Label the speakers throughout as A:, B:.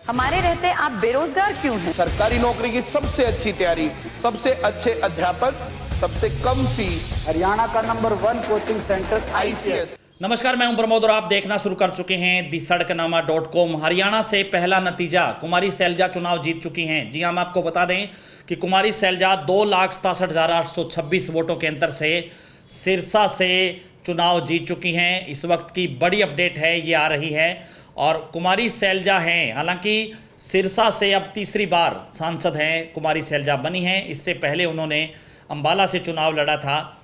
A: हमारे रहते आप बेरोजगार क्यों हैं?
B: सरकारी नौकरी की सबसे अच्छी तैयारी, सबसे अच्छे अध्यापक, सबसे कम फीस,
C: हरियाणा का नंबर 1 कोचिंग सेंटर
B: ICS।
D: नमस्कार, मैं हूं प्रमोद और आप देखना शुरू कर चुके हैं दी-सड़कनामा.com। हरियाणा से पहला नतीजा, कुमारी सैलजा चुनाव जीत चुकी हैं। जी हां, हम आपको बता दें कि कुमारी सैलजा 2,67,826 वोटों के अंतर से सिरसा से चुनाव जीत चुकी हैं। इस वक्त की बड़ी अपडेट है, ये आ रही है। और कुमारी सैलजा हैं, हालांकि सिरसा से अब तीसरी बार सांसद हैं, कुमारी सैलजा बनी हैं। इससे पहले उन्होंने अंबाला से चुनाव लड़ा था।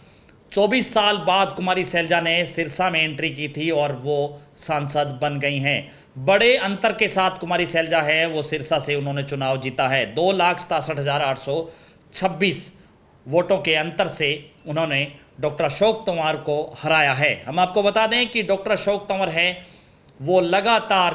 D: 24 साल बाद कुमारी सैलजा ने सिरसा में एंट्री की थी और वो सांसद बन गई हैं। बड़े अंतर के साथ कुमारी सैलजा है, वो सिरसा से उन्होंने चुनाव जीता है। 2,67,826 वोटों के अंतर से उन्होंने डॉक्टर अशोक तंवर को हराया है। हम आपको बता दें कि डॉक्टर अशोक तंवर है, वो लगातार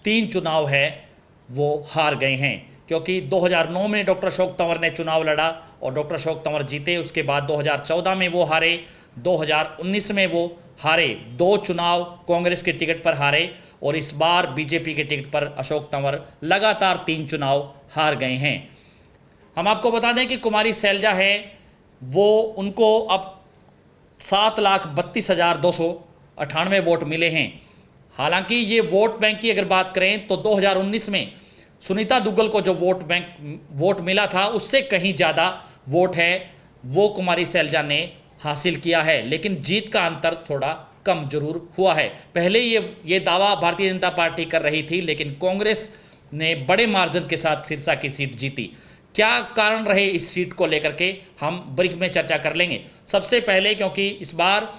D: 3 चुनाव है वो हार गए हैं, क्योंकि 2009 में डॉक्टर अशोक तंवर ने चुनाव लड़ा और डॉक्टर अशोक तंवर जीते। उसके बाद 2014 में वो हारे, 2019 में वो हारे। 2 चुनाव कांग्रेस के टिकट पर हारे और इस बार बीजेपी के टिकट पर अशोक तंवर लगातार 3 चुनाव हार गए हैं। हम आपको बता दें कि कुमारी सैलजा है, वो उनको अब 7,32,298 वोट मिले हैं। हालांकि ये वोट बैंक की अगर बात करें तो 2019 में सुनीता दुग्गल को जो वोट मिला था, उससे कहीं ज़्यादा वोट है वो कुमारी सैलजा ने हासिल किया है। लेकिन जीत का अंतर थोड़ा कम जरूर हुआ है। पहले ये दावा भारतीय जनता पार्टी कर रही थी, लेकिन कांग्रेस ने बड़े मार्जिन के साथ सिरसा की सीट जीती। क्या कारण रहे इस सीट को लेकर के, हम ब्रीफ में चर्चा कर लेंगे। सबसे पहले, क्योंकि इस बार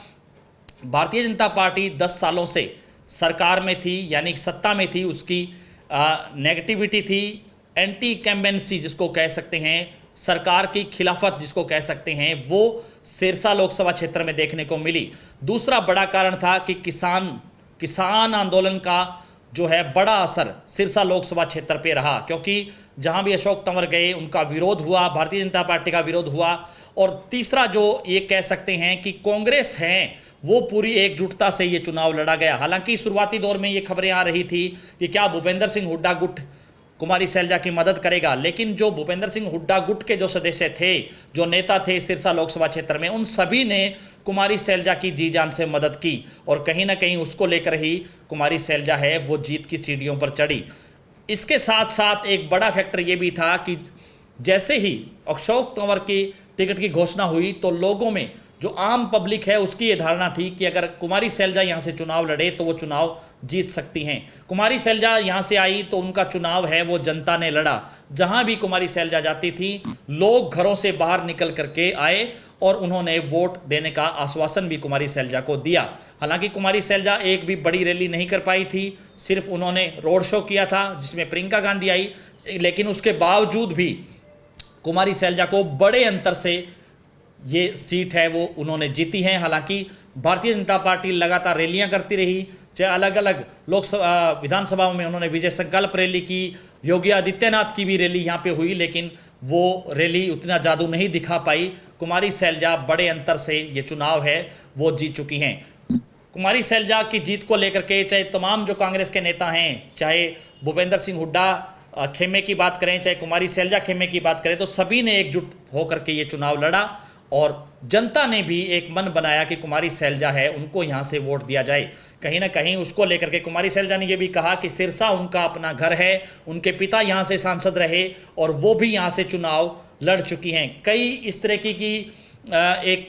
D: भारतीय जनता पार्टी 10 सालों से सरकार में थी, यानी सत्ता में थी, उसकी नेगेटिविटी थी, एंटी कैम्बेंसी जिसको कह सकते हैं, सरकार की खिलाफत जिसको कह सकते हैं, वो सिरसा लोकसभा क्षेत्र में देखने को मिली। दूसरा बड़ा कारण था कि किसान आंदोलन का जो है बड़ा असर सिरसा लोकसभा क्षेत्र पे रहा, क्योंकि जहां भी अशोक तंवर गए उनका विरोध हुआ, भारतीय जनता पार्टी का विरोध हुआ। और तीसरा जो ये कह सकते हैं कि कांग्रेस है, वो पूरी एकजुटता से ये चुनाव लड़ा गया। हालांकि शुरुआती दौर में ये खबरें आ रही थी कि क्या भूपेंद्र सिंह हुड्डा गुट कुमारी सैलजा की मदद करेगा, लेकिन जो भूपेंद्र सिंह हुड्डा गुट के जो सदस्य थे, जो नेता थे सिरसा लोकसभा क्षेत्र में, उन सभी ने कुमारी सैलजा की जी जान से मदद की और कहीं ना कहीं उसको लेकर ही कुमारी सैलजा है वो जीत की सीढ़ियों पर चढ़ी। इसके साथ साथ एक बड़ा फैक्टर ये भी था कि जैसे ही अशोक तंवर की टिकट की घोषणा हुई तो लोगों में, जो आम पब्लिक है, उसकी ये धारणा थी कि अगर कुमारी सैलजा यहाँ से चुनाव लड़े तो वो चुनाव जीत सकती हैं। कुमारी सैलजा यहाँ से आई तो उनका चुनाव है वो जनता ने लड़ा। जहाँ भी कुमारी सैलजा जाती थी, लोग घरों से बाहर निकल करके आए और उन्होंने वोट देने का आश्वासन भी कुमारी सैलजा को दिया। हालांकि कुमारी सैलजा एक भी बड़ी रैली नहीं कर पाई थी, सिर्फ उन्होंने रोड शो किया था जिसमें प्रियंका गांधी आई, लेकिन उसके बावजूद भी कुमारी सैलजा को बड़े अंतर से ये सीट है वो उन्होंने जीती है। हालांकि भारतीय जनता पार्टी लगातार रैलियां करती रही, चाहे अलग अलग लोकसभा विधानसभाओं में उन्होंने विजय संकल्प रैली की, योगी आदित्यनाथ की भी रैली यहाँ पे हुई, लेकिन वो रैली उतना जादू नहीं दिखा पाई। कुमारी सैलजा बड़े अंतर से ये चुनाव है वो जीत चुकी हैं। कुमारी सैलजा की जीत को लेकर के चाहे तमाम जो कांग्रेस के नेता हैं, चाहे भूपेंद्र सिंह हुड्डा खेमे की बात करें, चाहे कुमारी सैलजा खेमे की बात करें, तो सभी ने एकजुट होकर के ये चुनाव लड़ा और जनता ने भी एक मन बनाया कि कुमारी सैलजा है, उनको यहाँ से वोट दिया जाए। कहीं ना कहीं उसको लेकर के कुमारी सैलजा ने यह भी कहा कि सिरसा उनका अपना घर है, उनके पिता यहाँ से सांसद रहे और वो भी यहाँ से चुनाव लड़ चुकी हैं। कई इस तरह की एक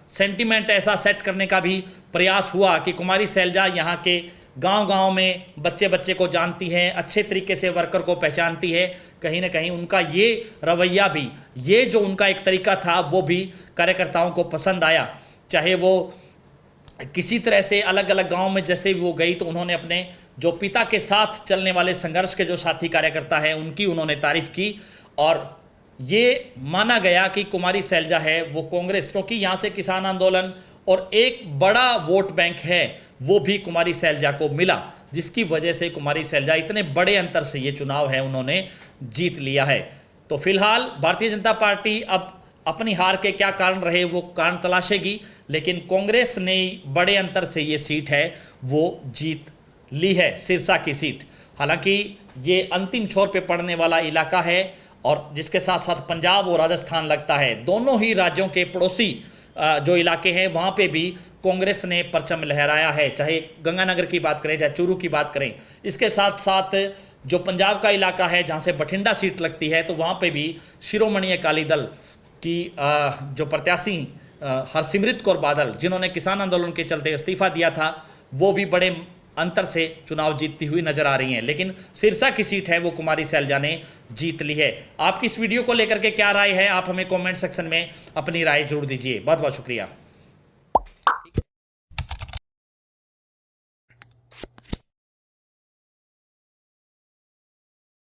D: सेंटिमेंट ऐसा सेट करने का भी प्रयास हुआ कि कुमारी सैलजा यहाँ के गांव-गांव में बच्चे बच्चे को जानती हैं, अच्छे तरीके से वर्कर को पहचानती है। कहीं ना कहीं उनका ये रवैया भी, ये जो उनका एक तरीका था, वो भी कार्यकर्ताओं को पसंद आया। चाहे वो किसी तरह से अलग अलग गांव में जैसे वो गई तो उन्होंने अपने जो पिता के साथ चलने वाले संघर्ष के जो साथी कार्यकर्ता हैं उनकी उन्होंने तारीफ की और ये माना गया कि कुमारी सैलजा है वो कांग्रेस, क्योंकि यहाँ से किसान आंदोलन और एक बड़ा वोट बैंक है वो भी कुमारी सैलजा को मिला, जिसकी वजह से कुमारी सैलजा इतने बड़े अंतर से ये चुनाव है उन्होंने जीत लिया है। तो फिलहाल भारतीय जनता पार्टी अब अपनी हार के क्या कारण रहे वो कारण तलाशेगी, लेकिन कांग्रेस ने बड़े अंतर से ये सीट है वो जीत ली है, सिरसा की सीट। हालांकि ये अंतिम छोर पे पड़ने वाला इलाका है और जिसके साथ साथ पंजाब और राजस्थान लगता है। दोनों ही राज्यों के पड़ोसी जो इलाके हैं वहाँ पे भी कांग्रेस ने परचम लहराया है, चाहे गंगानगर की बात करें, चाहे चूरू की बात करें। इसके साथ साथ जो पंजाब का इलाका है जहाँ से बठिंडा सीट लगती है, तो वहाँ पे भी शिरोमणि अकाली दल की जो प्रत्याशी हरसिमरत कौर बादल, जिन्होंने किसान आंदोलन के चलते इस्तीफा दिया था, वो भी बड़े अंतर से चुनाव जीतती हुई नजर आ रही हैं। लेकिन सिरसा की सीट है वो कुमारी सैलजा ने जीत ली है। आपकी इस वीडियो को लेकर के क्या राय है, आप हमें कमेंट सेक्शन में अपनी राय जरूर दीजिए। बहुत बहुत शुक्रिया।